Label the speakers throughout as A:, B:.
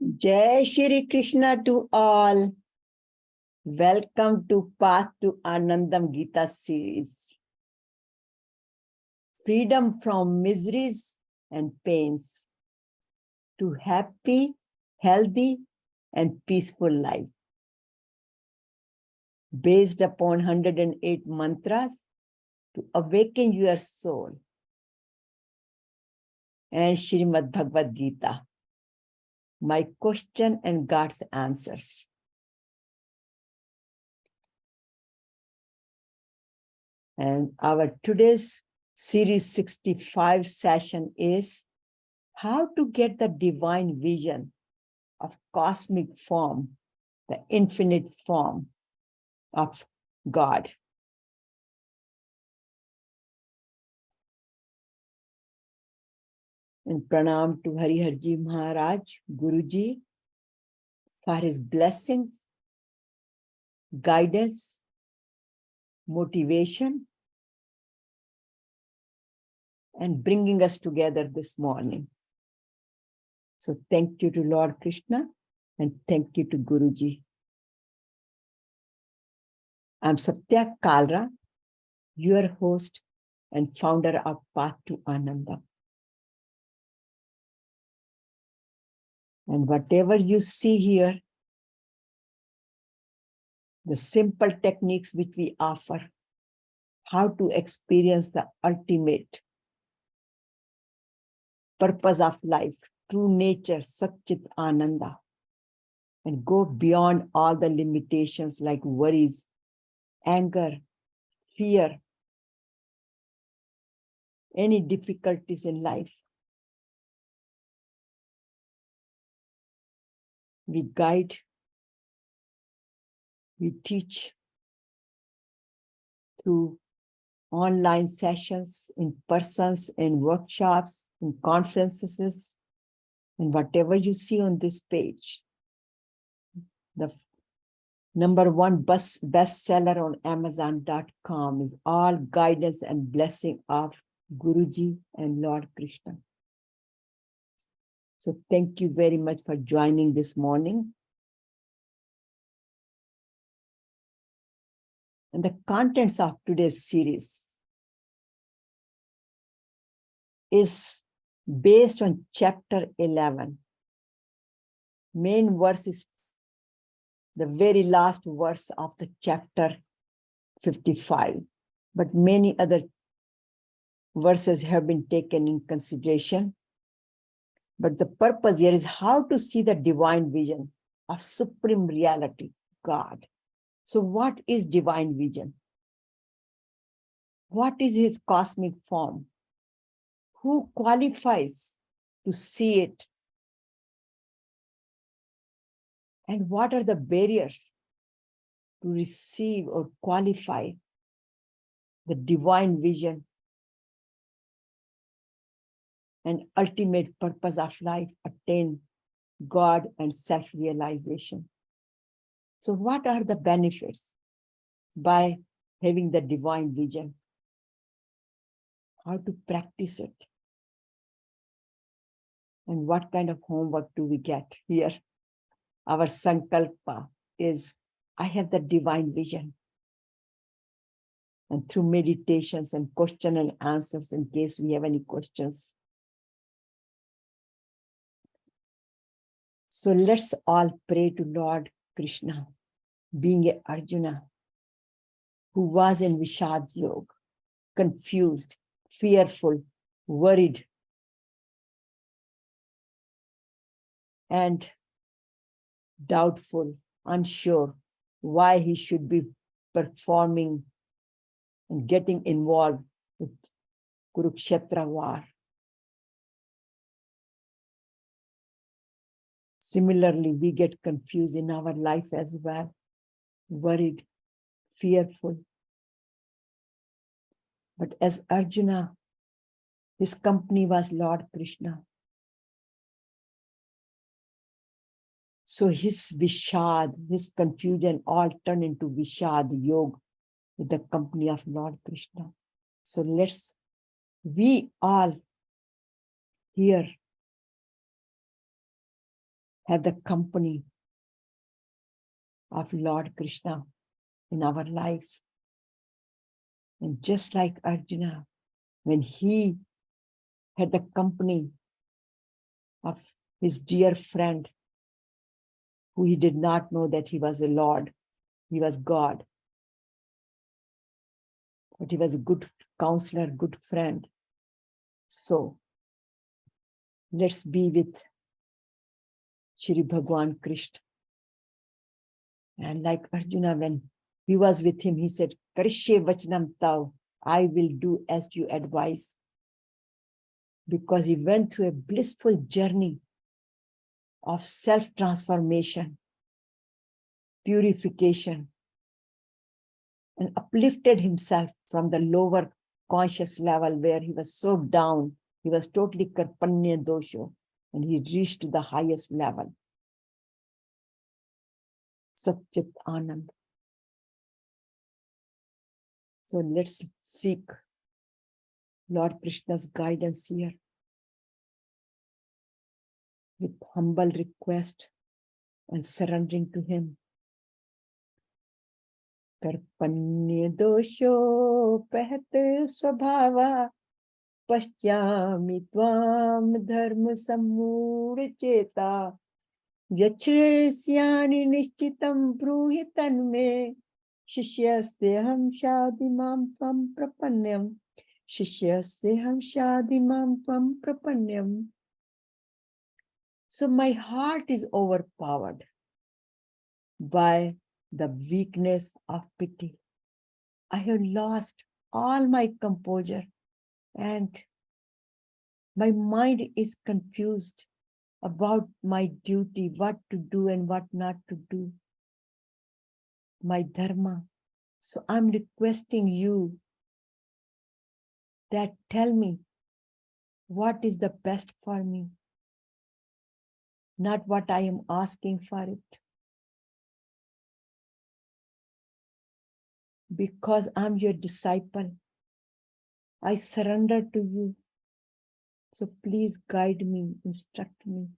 A: Jai Shri Krishna to all. Welcome to Path to Anandam Gita series. Freedom from miseries and pains to happy, healthy, and peaceful life. Based upon 108 mantras to awaken your soul. And Srimad Bhagavad Gita. My question and God's answers. And our today's Series 65 session is how to get the divine vision of cosmic form, the infinite form of God. And pranam to Hariharji Maharaj, Guruji, for his blessings, guidance, motivation, and bringing us together this morning. So thank you to Lord Krishna and thank you to Guruji. I'm Satya Kalra, your host and founder of Path to Anandam. And whatever you see here, the simple techniques which we offer, how to experience the ultimate purpose of life, true nature, Chit Ananda, and go beyond all the limitations like worries, anger, fear, any difficulties in life. We guide, we teach through online sessions, in persons, in workshops, in conferences, and whatever you see on this page. The #1 bestseller on Amazon.com is all guidance and blessing of Guruji and Lord Krishna. So thank you very much for joining this morning. And the contents of today's series is based on chapter 11. Main verse is the very last verse of the chapter 55, but many other verses have been taken in consideration. But the purpose here is how to see the divine vision of supreme reality, God. So what is divine vision? What is his cosmic form? Who qualifies to see it? And what are the barriers to receive or qualify the divine vision and ultimate purpose of life, attain God and self-realization? So what are the benefits by having the divine vision? How to practice it? And what kind of homework do we get here? Our sankalpa is, I have the divine vision. And through meditations and question and answers, in case we have any questions. So let's all pray to Lord Krishna, being a Arjuna, who was in Vishad Yoga, confused, fearful, worried, and doubtful, unsure why he should be performing and getting involved with Kurukshetra war. Similarly, we get confused in our life as well, worried, fearful. But as Arjuna, his company was Lord Krishna. So his Vishad, his confusion all turned into Vishad Yoga with the company of Lord Krishna. So we all here have the company of Lord Krishna in our life. And just like Arjuna, when he had the company of his dear friend, who he did not know that he was a Lord, he was God, but he was a good counselor, good friend. So let's be with Shri Bhagwan Krishna. And like Arjuna, when he was with him, he said, Karishye vachanam tav, I will do as you advise. Because he went through a blissful journey of self-transformation, purification, and uplifted himself from the lower conscious level where he was so down. He was totally karpanya dosho, and he reached to the highest level. Chit Ananda. So let's seek Lord Krishna's guidance here with humble request and surrendering to him. Karpanya dosho pahat svabhava paschami tvam dharma sammura cheta vyachrisyani nishchitam bruhi tanme shishyasteham shadimam tvam prapanyam shishyasteham shadimam tvam prapanyam. So my heart is overpowered by the weakness of pity. I have lost all my composure and my mind is confused about my duty, what to do and what not to do, my dharma. So I'm requesting you that tell me what is the best for me, not what I am asking for it. Because I'm your disciple, I surrender to you. So please guide me, instruct me.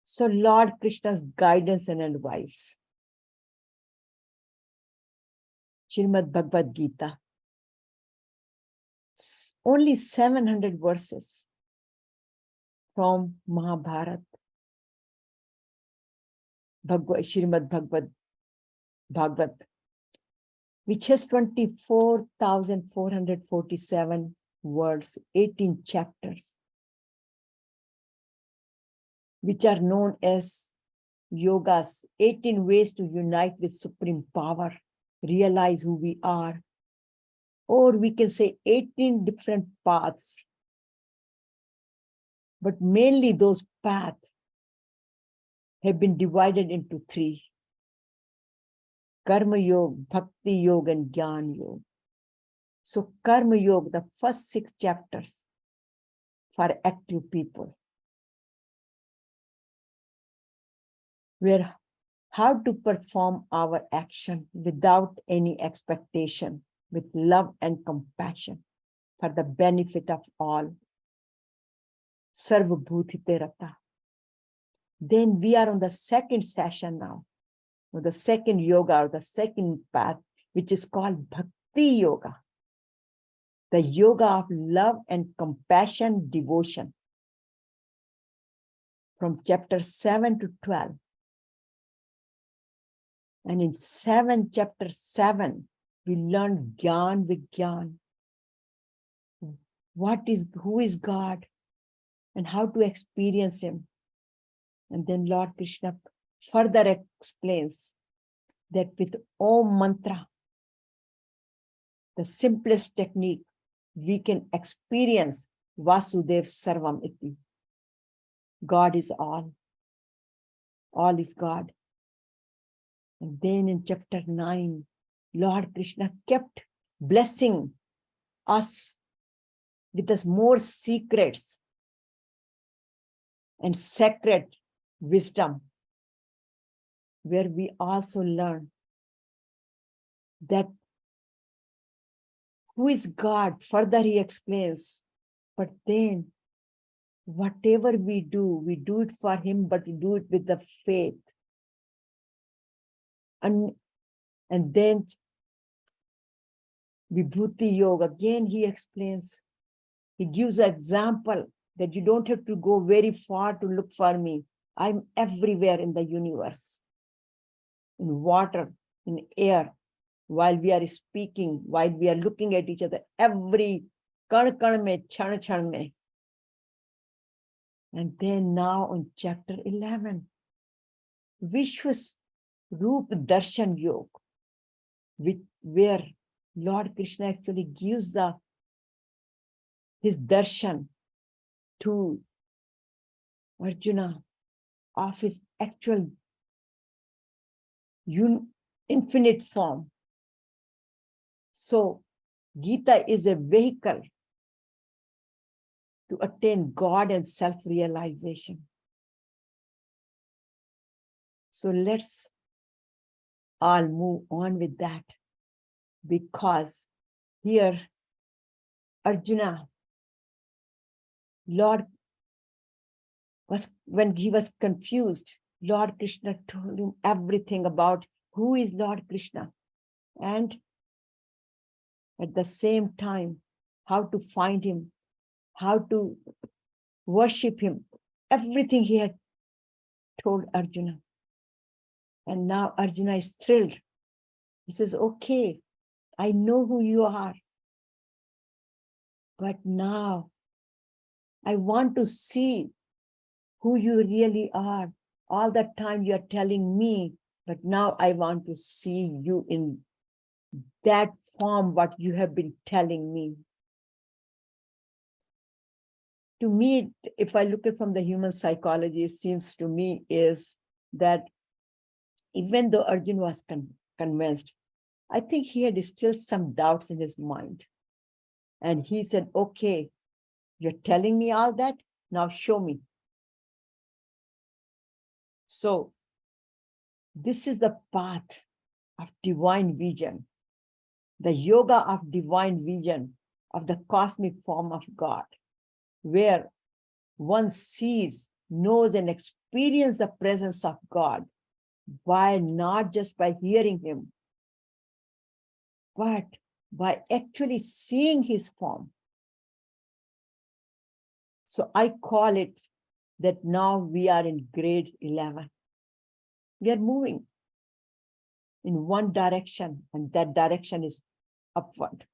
A: So Lord Krishna's guidance and advice. Srimad Bhagavad Gita. Only 700 verses from Mahabharata. Srimad Bhagavat, which has 24,447 words, 18 chapters, which are known as yogas, 18 ways to unite with supreme power, realize who we are, or we can say 18 different paths. But mainly those paths have been divided into three: Karma Yoga, Bhakti Yoga, and Jnana Yoga. So Karma Yoga, the first 6 chapters for active people, where how to perform our action without any expectation, with love and compassion for the benefit of all. Sarva Bhutite Rata. Then we are on the second session now, or the second yoga, or the second path, which is called Bhakti Yoga, the yoga of love and compassion, devotion, from chapter 7 to 12. And in chapter 7, we learn Gyan Vigyan. Who is God and how to experience him. And then Lord Krishna further explains that with Om Mantra, the simplest technique, we can experience Vasudev Sarvam Iti. God is all is God. And then in chapter 9, Lord Krishna kept blessing us with us more secrets and sacred wisdom, where we also learn that who is God? Further he explains, but then whatever we do it for him, but we do it with the faith. And then Vibhuti Yoga, again he explains, he gives an example that you don't have to go very far to look for me. I'm everywhere in the universe, in water, in air, while we are speaking, while we are looking at each other, every kan kan mein, chan chan mein. And then now on chapter 11, Vishwas Roop Darshan Yoga, where Lord Krishna actually gives his darshan to Arjuna of his actual infinite form. So Gita is a vehicle to attain God and self-realization. So let's all move on with that, because here Arjuna, when he was confused, Lord Krishna told him everything about who is Lord Krishna, and at the same time, how to find him, how to worship him. Everything he had told Arjuna. And now Arjuna is thrilled. He says, okay, I know who you are, but now I want to see who you really are. All that time you are telling me, but now I want to see you in that form, what you have been telling me. To me, if I look at from the human psychology, it seems to me is that even though Arjuna was convinced, I think he had still some doubts in his mind. And he said, okay, you're telling me all that, now show me. So this is the path of divine vision, the yoga of divine vision of the cosmic form of God, where one sees, knows, and experiences the presence of God by not just by hearing him, but by actually seeing his form. So I call it that now we are in grade 11. We are moving in one direction, and that direction is upward.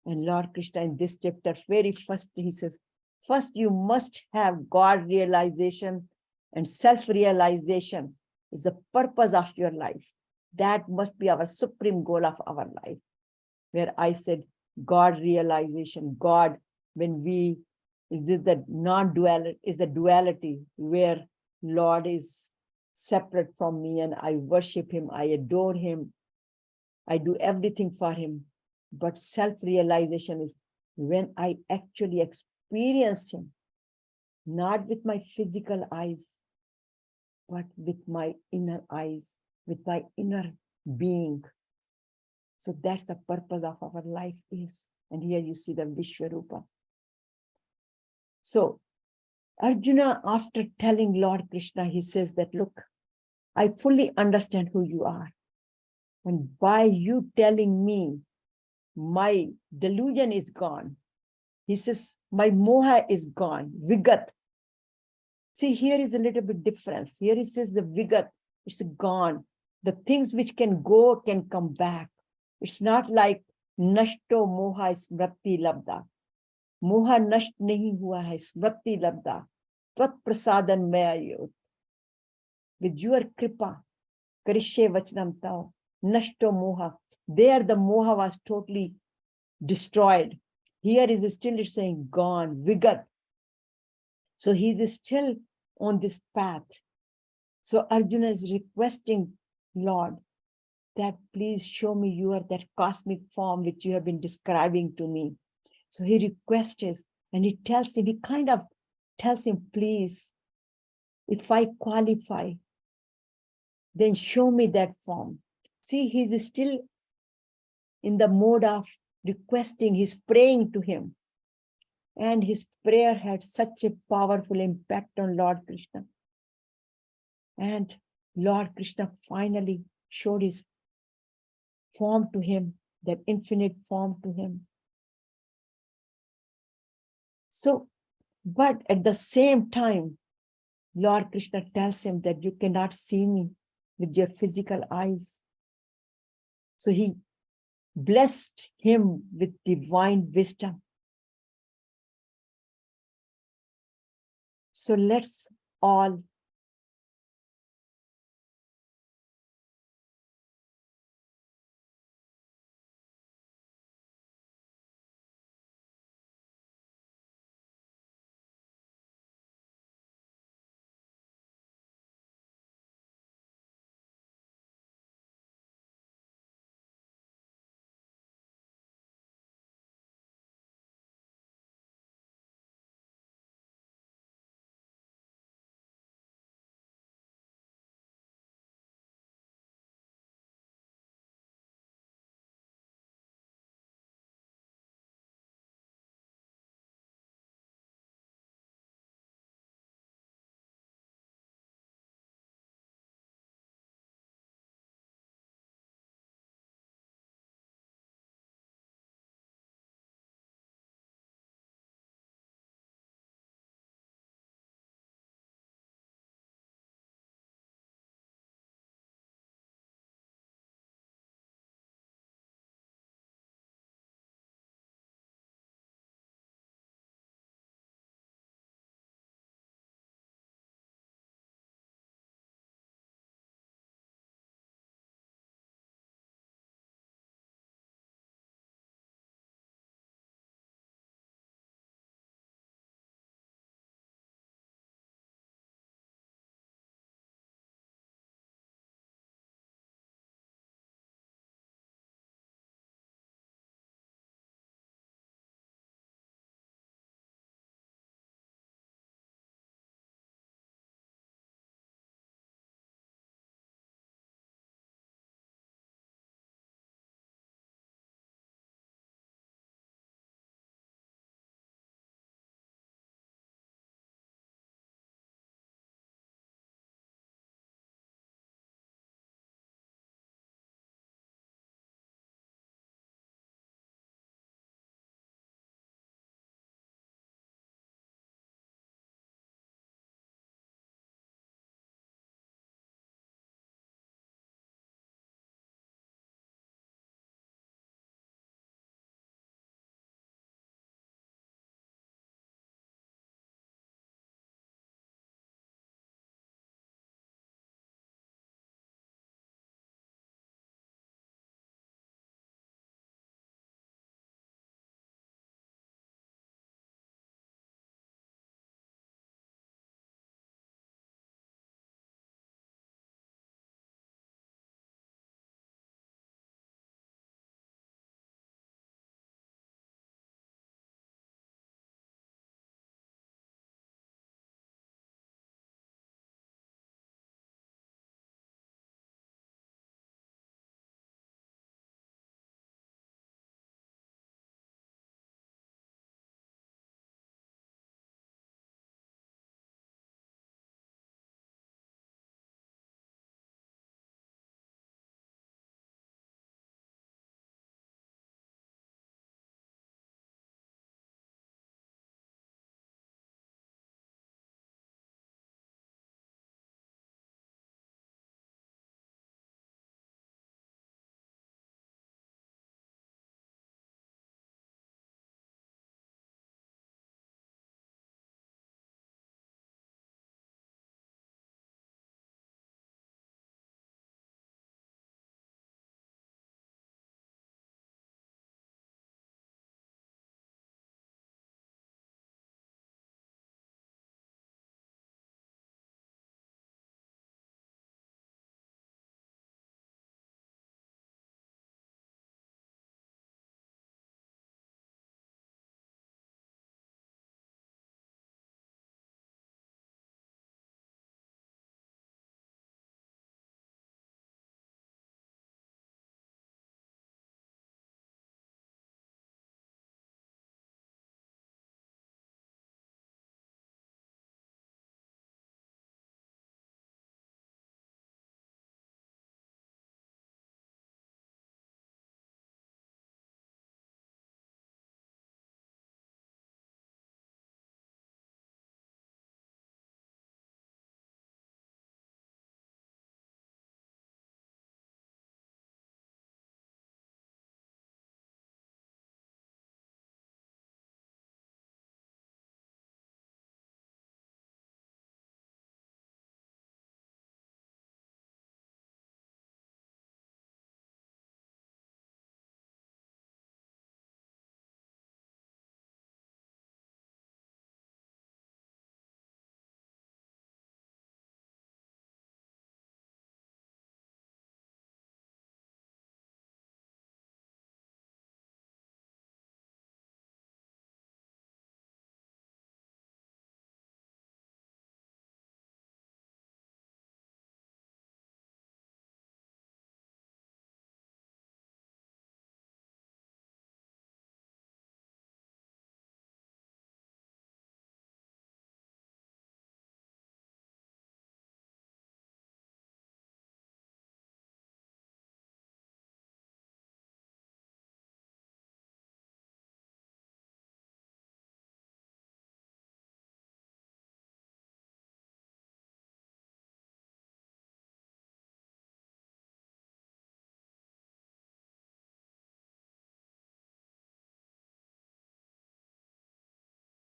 A: And Lord Krishna in this chapter, very first, he says, first you must have God realization, and self-realization is the purpose of your life. That must be our supreme goal of our life. Where I said God realization, God, is this the non-duality, is the duality where Lord is separate from me and I worship him, I adore him, I do everything for him. But self-realization is when I actually experience him, not with my physical eyes, but with my inner eyes, with my inner being. So that's the purpose of our life is. And here you see the Vishwarupa. So Arjuna, after telling Lord Krishna, he says that, look, I fully understand who you are. And by you telling me, my delusion is gone. He says, my moha is gone, vigat. See, here is a little bit difference. Here he says the vigat, it's gone. The things which can go can come back. It's not like nashto moha smriti labda. Moha nasht nahi hua hai, smriti labda. Tvat prasadan mayayut. With your kripa, karishe vachanam tao, nashto moha. There the moha was totally destroyed. Here is still it's saying gone, vigat. So he is still on this path. So Arjuna is requesting Lord that please show me you are that cosmic form which you have been describing to me. So he requests and he tells him, he kind of tells him, please, if I qualify, then show me that form. See, he's still in the mode of requesting, he's praying to him. And his prayer had such a powerful impact on Lord Krishna. And Lord Krishna finally showed his form to him, that infinite form to him. So, but at the same time, Lord Krishna tells him that you cannot see me with your physical eyes. So he blessed him with divine wisdom. So let's all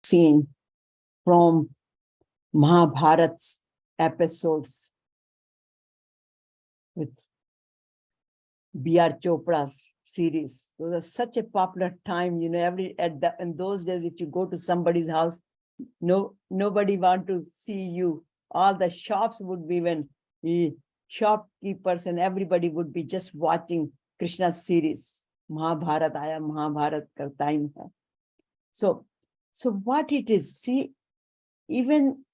A: scene from Mahabharat's episodes with B.R. Chopra's series. Those are such a popular time, you know, in those days, if you go to somebody's house, nobody want to see you. All the shops would be when the shopkeepers and everybody would be just watching Krishna's series. Mahabharat aaya, Mahabharat ka time hai. So what it is, see, even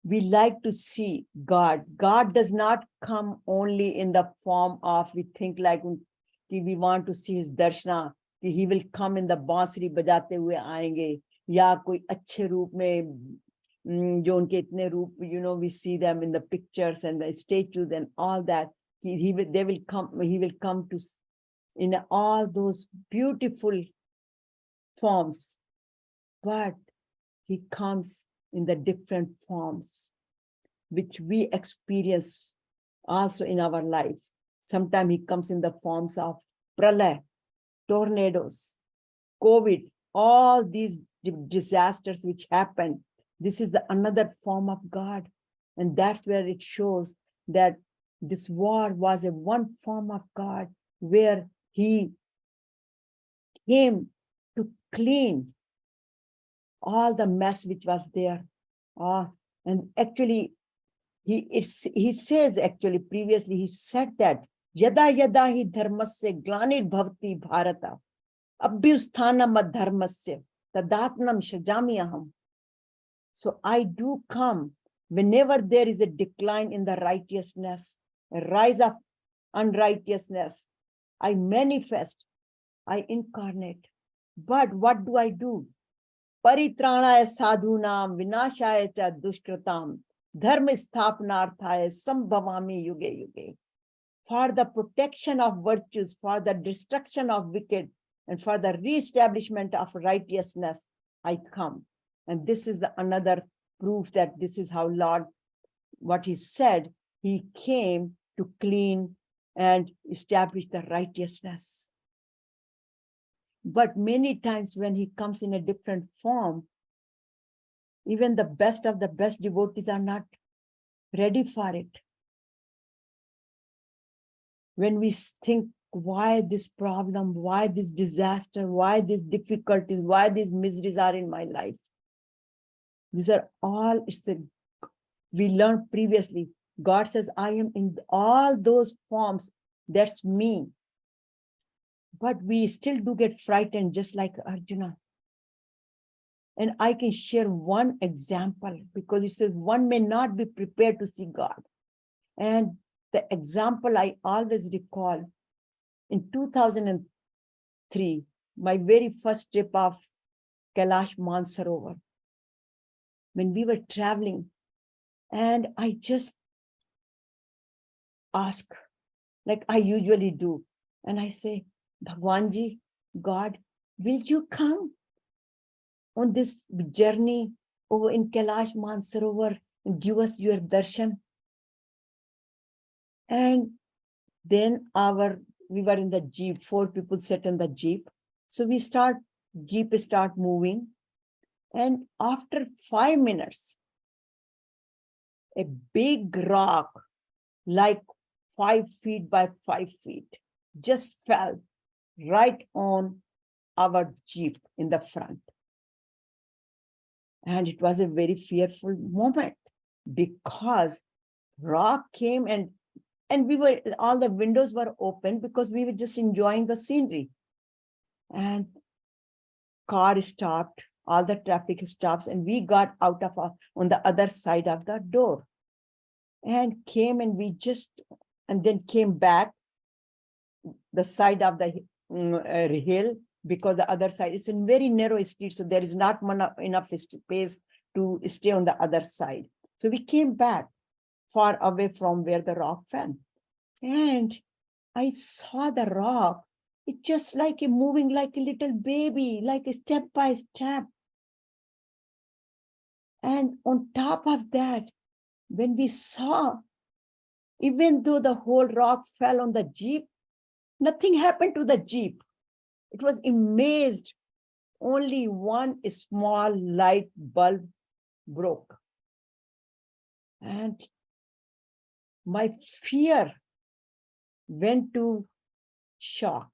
A: we like to see God. God does not come only in the form of, we think like we want to see his darshana, he will come in the bansuri bajate hue aayenge, ya koi अच्छे रूप में, जो उनके इतने रूप, you know, we see them in the pictures and the statues and all that. He will come to in all those beautiful forms, but he comes in the different forms which we experience also in our life. Sometimes he comes in the forms of pralay, tornadoes, COVID, all these disasters which happen. This is another form of God. And that's where it shows that this war was a one form of God, where he came to clean all the mess which was there. And actually, he says, actually, previously, he said that, Yada yada hi dharmasya glanir bhavati bharata, abhyusthanam adharmasya, tadatnam shajami aham. So I do come whenever there is a decline in the righteousness, a rise of unrighteousness. I manifest, I incarnate. But what do I do? Paritranaya sadhunam vinashaya cha dushkratam dharma sthapanarthaya sambhavami yuge yuge. For the protection of virtues, for the destruction of wicked, and for the re-establishment of righteousness, I come. And this is another proof that this is how Lord, what he said, he came to clean and establish the righteousness. But many times when he comes in a different form, even the best of the best devotees are not ready for it. When we think, why this problem, why this disaster, why these difficulties, why these miseries are in my life? These are all, we learned previously, God says, I am in all those forms, that's me. But we still do get frightened, just like Arjuna. And I can share one example, because it says one may not be prepared to see God. And the example I always recall, in 2003, my very first trip of Kailash Mansarovar, when we were traveling, and I just ask, like I usually do, and I say, Bhagwanji, God, will you come on this journey over in Kailash Mansarovar and give us your darshan? And then we were in the jeep, 4 people sat in the jeep. So jeep start moving. And after 5 minutes, a big rock, like 5 feet by 5 feet, just fell right on our jeep in the front. And it was a very fearful moment, because rock came and all the windows were open because we were just enjoying the scenery. And car stopped, all the traffic stops, and we got out of on the other side of the door and came, and then came back the side of the hill, because the other side is in very narrow street, so there is not enough space to stay on the other side. So we came back far away from where the rock fell. And I saw the rock, it's just like moving like a little baby, like a step by step. And on top of that, when we saw, even though the whole rock fell on the jeep, nothing happened to the jeep. It was amazed only one small light bulb broke. And my fear went to shock.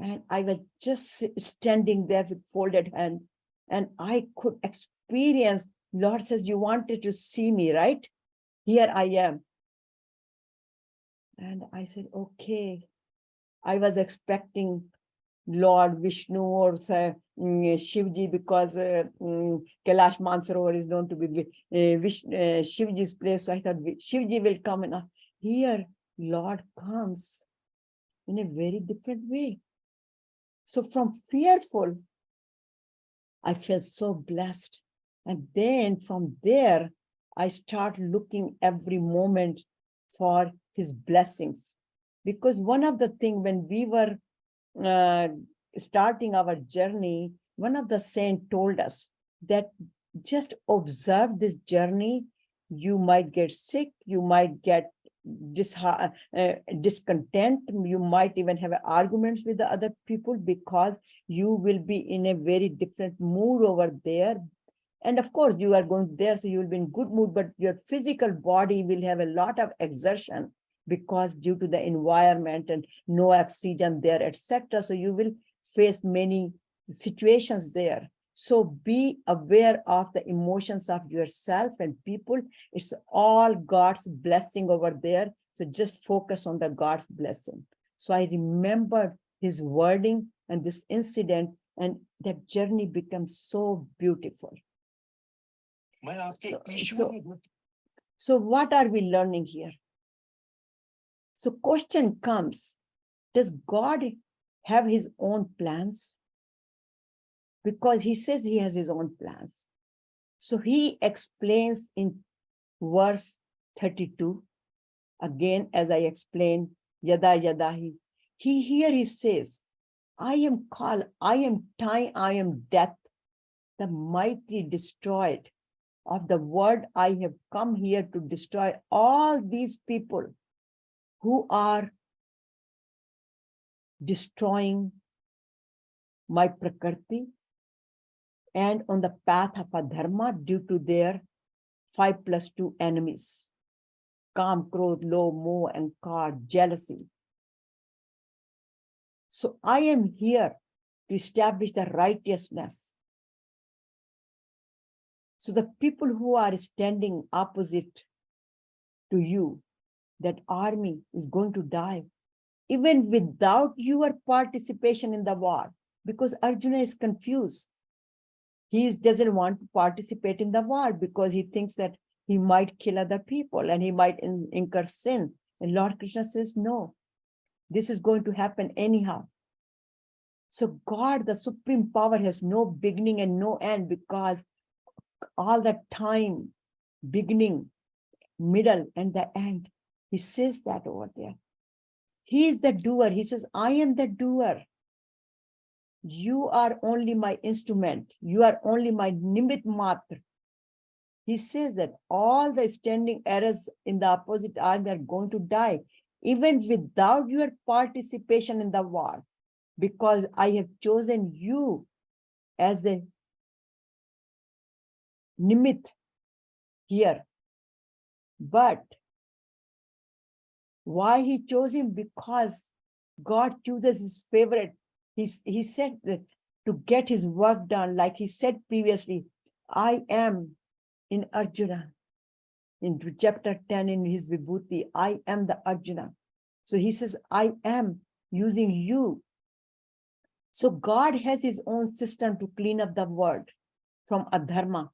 A: And I was just standing there with folded hand, and I could experience, Lord says, you wanted to see me, right? Here I am. And I said, okay. I was expecting Lord Vishnu or Shivji, because Kailash Mansarovar is known to be Shivji's place. So I thought Shivji will come, and here Lord comes in a very different way. So from fearful, I felt so blessed. And then from there, I start looking every moment for his blessings. Because one of the things when we were starting our journey, one of the saints told us that just observe this journey. You might get sick, you might get discontent, you might even have arguments with the other people, because you will be in a very different mood over there. And of course, you are going there, so you will be in good mood, but your physical body will have a lot of exertion, because due to the environment and no oxygen there, etc. So you will face many situations there. So be aware of the emotions of yourself and people. It's all God's blessing over there. So just focus on the God's blessing. So I remembered his wording and this incident, and that journey becomes so beautiful. So what are we learning here? So question comes, does God have his own plans? Because he says he has his own plans. So he explains in verse 32, again, as I explained, yada yadahi. He says, I am Kal, I am time, I am death, the mighty destroyed. Of the word, I have come here to destroy all these people who are destroying my prakriti and on the path of adharma due to their 5+2 enemies: Kam, Krodh, Lobh, Moh, and Kad, jealousy. So I am here to establish the righteousness. So the people who are standing opposite to you, that army is going to die, even without your participation in the war, because Arjuna is confused. He doesn't want to participate in the war because he thinks that he might kill other people and he might incur sin. And Lord Krishna says, no, this is going to happen anyhow. So God, the supreme power, has no beginning and no end, because all the time, beginning, middle, and the end, he says that over there. He is the doer. He says, I am the doer. You are only my instrument. You are only my nimit matra. He says that all the standing errors in the opposite army are going to die, even without your participation in the war, because I have chosen you as a nimit here. But why he chose him? Because God chooses his favorite. He said that to get his work done, like he said previously, I am in Arjuna. In chapter 10 in his Vibhuti, I am the Arjuna. So he says, I am using you. So God has his own system to clean up the world from adharma.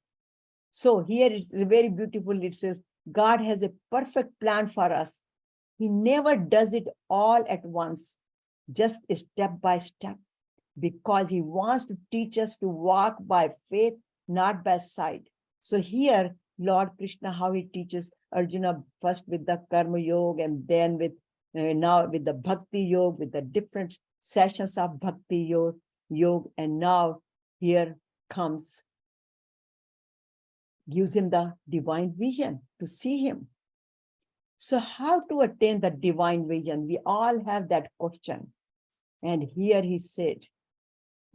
A: So here it's very beautiful. It says, God has a perfect plan for us. He never does it all at once, just step by step, because he wants to teach us to walk by faith, not by sight. So here, Lord Krishna, how he teaches Arjuna first with the karma yoga, and then with now with the bhakti yoga, with the different sessions of bhakti yoga, and now here comes, gives him the divine vision to see him. So how to attain the divine vision? We all have that question. And here he said,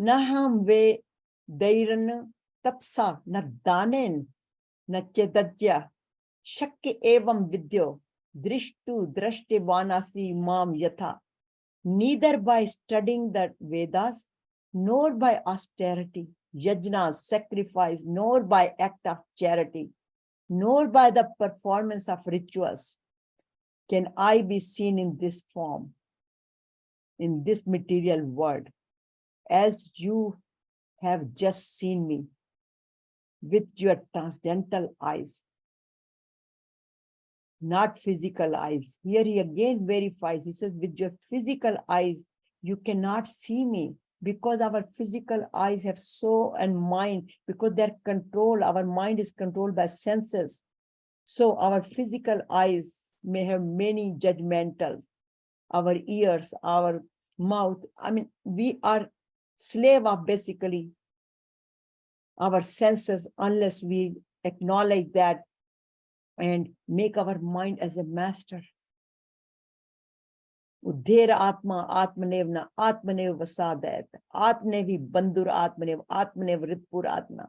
A: Naham ve dairan tapsa na danen na chedajya shakya evam vidyo drishtu drashte vanasi mam yatha. Neither by studying the Vedas, nor by austerity, yajnas, sacrifice, nor by act of charity, nor by the performance of rituals, can I be seen in this form, in this material world, as you have just seen me with your transcendental eyes, not physical eyes. Here he again verifies. He says, with your physical eyes, you cannot see me, because our physical eyes have soul and mind, because they're controlled. Our mind is controlled by senses. So our physical eyes may have many judgmentals. Our ears, our mouth. I mean, we are slave of basically our senses unless we acknowledge that and make our mind as a master. Uddhera atma atmanevna atmanev vasadayat atmanevi bandur atmanev atmanev ritpur atma.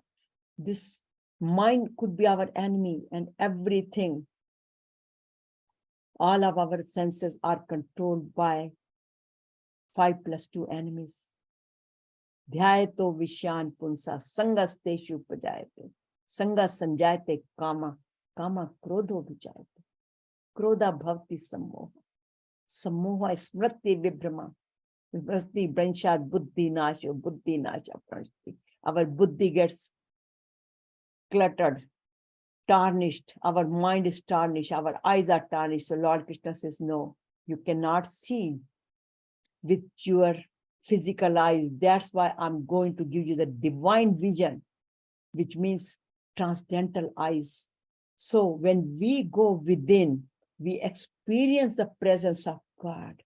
A: This mind could be our enemy, and everything, all of our senses are controlled by 5 + 2 enemies. Dhyayato vishyan punsa sangasteshu pajayate sangas sanjayate kama kama krodho vijayate krodha bhavati sammoha sammoha smriti vibhrama smriti branshad buddhi nasha pranashti. Our buddhi gets cluttered, tarnished, our mind is tarnished, our eyes are tarnished. So Lord Krishna says, no, you cannot see with your physical eyes. That's why I'm going to give you the divine vision, which means transcendental eyes. So when we go within, we experience the presence of God.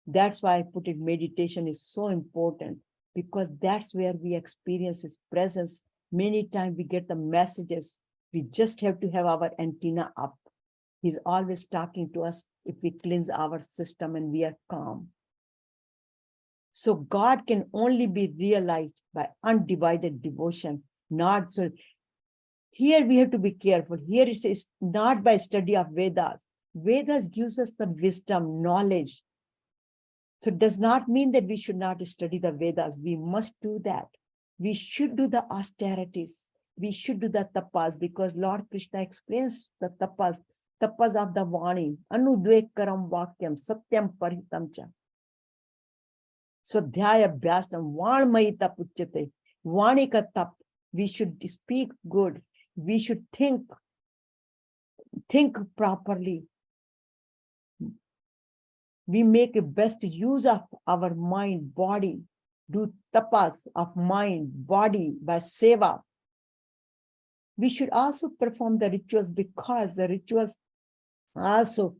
A: That's why I put it, meditation is so important, because that's where we experience His presence. Many times we get the messages. We just have to have our antenna up. He's always talking to us if we cleanse our system and we are calm. So God can only be realized by undivided devotion, not so. Here we have to be careful. Here it says not by study of Vedas. Vedas gives us the wisdom, knowledge. So it does not mean that we should not study the Vedas. We must do that. We should do the austerities. We should do the tapas, because Lord Krishna explains the tapas of the Vani, anudvekaram vakyam, satyam paritam cha. Swadhyaya abhyasam, vanmayita puchyate, Vani ka tap. We should speak good. We should think properly. We make a best use of our mind, body, do tapas of mind, body by seva. We should also perform the rituals, because the rituals also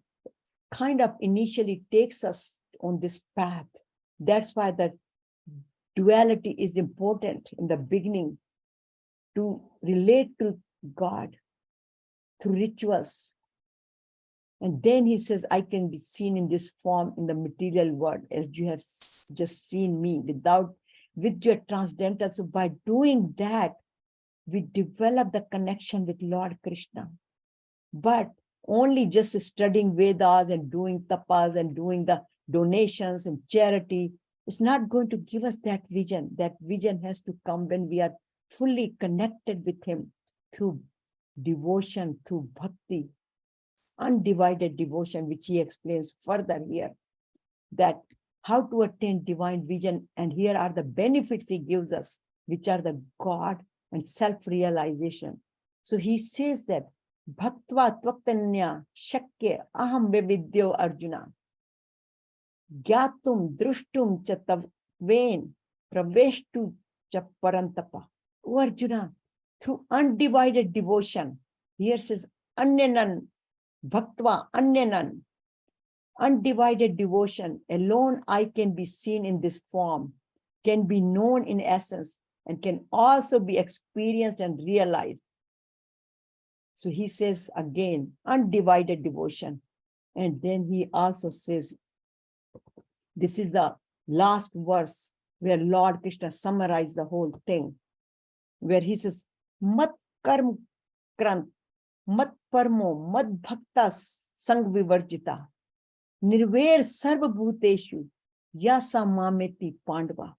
A: kind of initially takes us on this path. That's why the duality is important in the beginning, to relate to God through rituals. And then he says, I can be seen in this form in the material world, as you have just seen me, with your transcendental. So by doing that, we develop the connection with Lord Krishna. But only just studying Vedas and doing tapas and doing the donations and charity is not going to give us that vision. That vision has to come when we are fully connected with Him through devotion, through bhakti, undivided devotion, which he explains further here, that how to attain divine vision. And here are the benefits he gives us, which are the God and self-realization. So he says that bhaktva tvaktanya shakya aham vividyo arjuna gyatum drushtum cha tavven praveshtu cha parantapa. O Arjuna, through undivided devotion, here says anyanan bhaktva anyanan, undivided devotion alone, I can be seen in this form, can be known in essence, and can also be experienced and realized. So he says again, undivided devotion. And then he also says, this is the last verse, where Lord Krishna summarized the whole thing, where he says, Mat karm krant, mat parmo, mat bhaktas sang vivarjita, nirver sarva bhuteshu, yasa mameti pandava.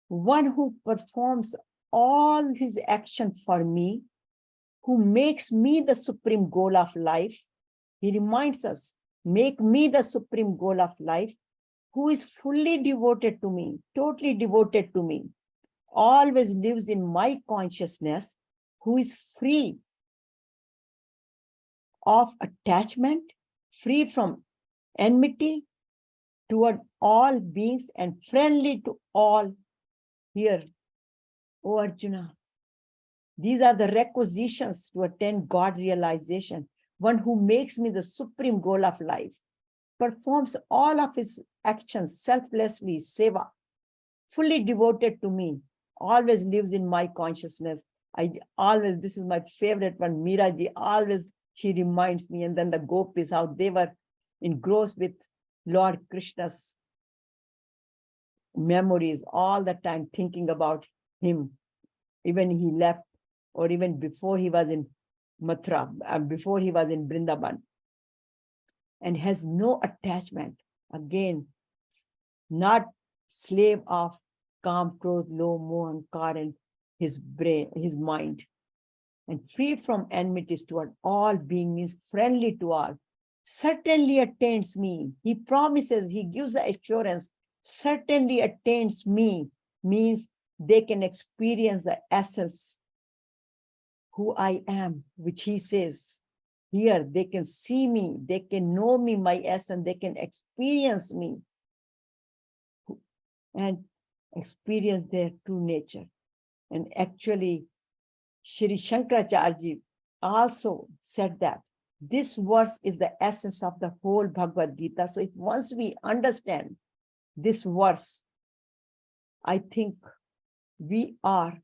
A: One who performs all his action for me, who makes me the supreme goal of life. He reminds us, make me the supreme goal of life, who is fully devoted to me, totally devoted to me, always lives in my consciousness, who is free of attachment, free from enmity toward all beings, and friendly to all. Here, O Arjuna, these are the requisitions to attain God realization. One who makes me the supreme goal of life, performs all of his actions selflessly, seva, fully devoted to me, always lives in my consciousness. This is my favorite one, Miraji, always she reminds me, and then the gopis, how they were engrossed with Lord Krishna's memories all the time, thinking about him, even he left, or even before he was in Mathura, before he was in Vrindavan, and has no attachment. Again, not slave of Kam, Krodh, Lo, Moh, Ahankar, and his brain, his mind, and free from enmities toward all being, means friendly to all, certainly attains me. He promises, he gives the assurance, certainly attains me, means they can experience the essence, who I am, which he says here. They can see me, they can know me, my essence, they can experience me and experience their true nature. And actually, Shri Shankaracharya also said that this verse is the essence of the whole Bhagavad Gita. So if once we understand this verse, I think we are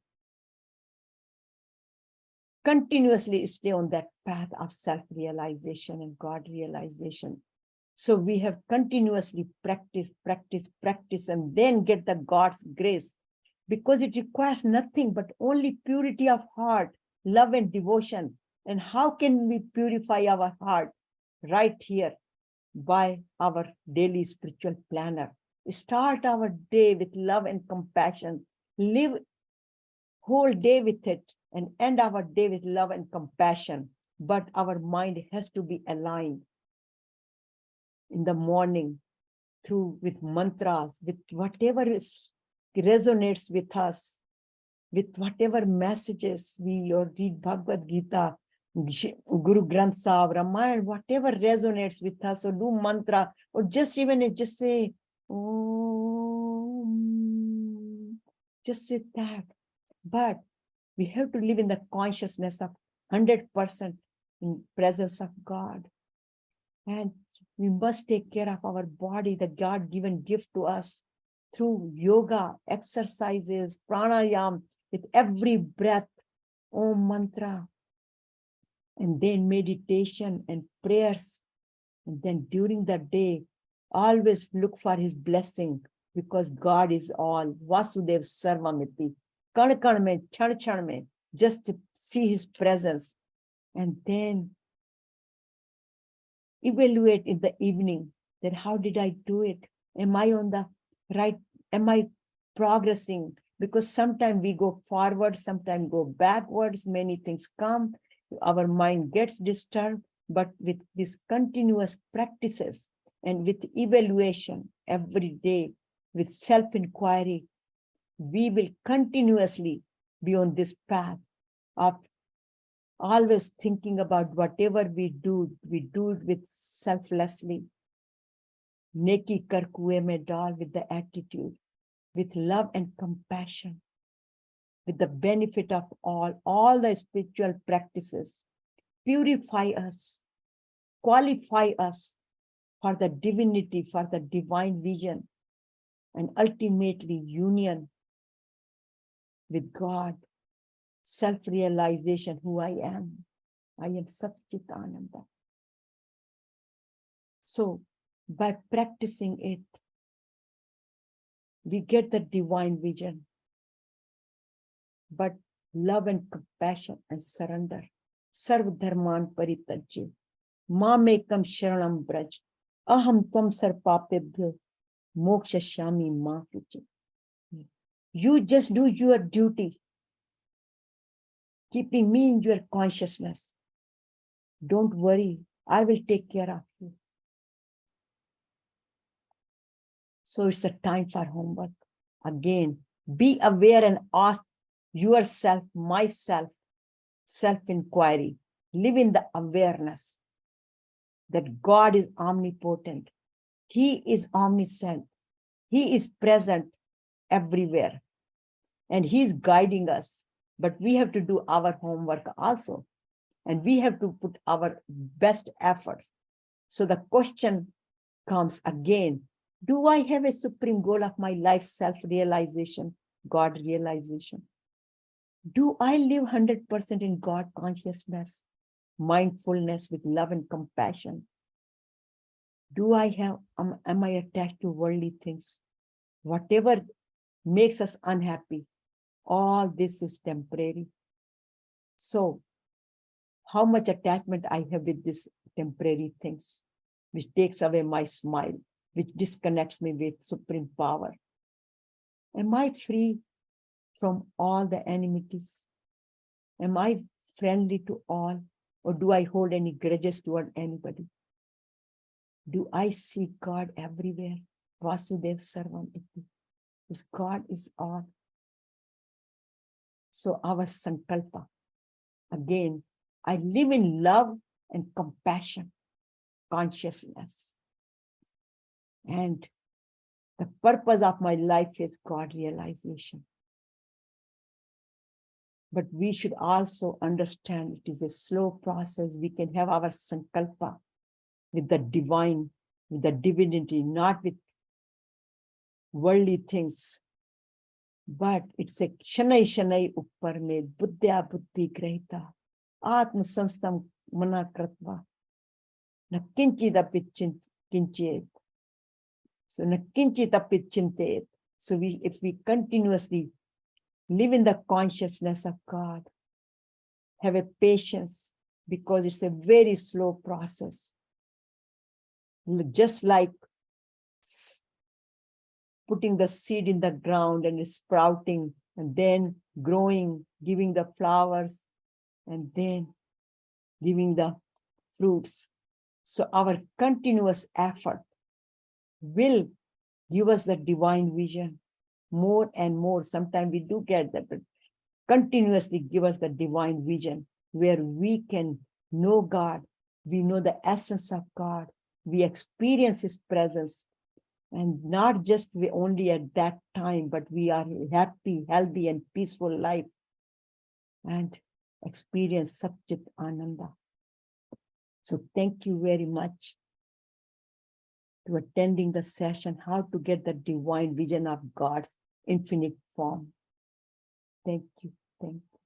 A: continuously stay on that path of self-realization and God realization. So we have continuously practice, and then get the God's grace, because it requires nothing but only purity of heart, love and devotion. And how can we purify our heart? Right here, by our daily spiritual planner. Start our day with love and compassion. Live whole day with it, and end our day with love and compassion. But our mind has to be aligned in the morning with mantras, with whatever resonates with us, with whatever messages we read, Bhagavad Gita, Guru Granth Sahib, Ramayana, whatever resonates with us, or do mantra, or just say, just with that. But we have to live in the consciousness of 100% in presence of God. And we must take care of our body, the God-given gift to us, through yoga, exercises, pranayam, with every breath, Om mantra, and then meditation and prayers. And then during the day, always look for his blessing, because God is all. Vasudev Sarvamiti. Kan kan mein, chan chan mein, just to see his presence. And then evaluate in the evening that how did I do it? Am I on the right? Am I progressing? Because sometimes we go forward, sometimes go backwards, many things come, our mind gets disturbed. But with these continuous practices and with evaluation every day, with self-inquiry, we will continuously be on this path of always thinking about whatever we do it with selflessly. Neki kar kuएं में डाल, with the attitude, with love and compassion, with the benefit of all the spiritual practices, purify us, qualify us for the divinity, for the divine vision, and ultimately union with God, self-realization, who I am. I am Chit Ananda. So by practicing it, we get the divine vision. But love and compassion and surrender. Sarv dharman paritajya. Mamekam sharanam braj. Aham tvam sarpapebhyo mokshashyami ma kichit. You just do your duty, keeping me in your consciousness. Don't worry, I will take care of you. So it's the time for homework. Again, be aware and ask yourself, myself, self-inquiry. Live in the awareness that God is omnipotent. He is omniscient. He is present everywhere. And He is guiding us. But we have to do our homework also. And we have to put our best efforts. So the question comes again, do I have a supreme goal of my life, self-realization, God realization? Do I live 100% in God consciousness, mindfulness with love and compassion? Do I have, am I attached to worldly things? Whatever makes us unhappy, all this is temporary. So, how much attachment I have with these temporary things, which takes away my smile, which disconnects me with supreme power? Am I free from all the enmities? Am I friendly to all? Or do I hold any grudges toward anybody? Do I see God everywhere? Vasudev Sarvam Iti. This God is all. So our sankalpa, again, I live in love and compassion, consciousness. And the purpose of my life is God realization. But we should also understand it is a slow process. We can have our sankalpa with the divine, with the divinity, not with worldly things. But it's a shanai shanai uppar mein buddhya buddhi grahita atma sanstam mana kratva na kinchidapit kinchet. So na kinchidapit chintet. So if we continuously live in the consciousness of God, have a patience, because it's a very slow process. Just like putting the seed in the ground and it's sprouting and then growing, giving the flowers and then giving the fruits. So our continuous effort will give us the divine vision more and more. Sometimes we do get that, but continuously give us the divine vision where we can know God. We know the essence of God. We experience His presence. And not just only at that time, but we are happy, healthy, and peaceful life. And experience Chit Ananda. So thank you very much to attending the session, how to get the divine vision of God's infinite form. Thank you. Thank you.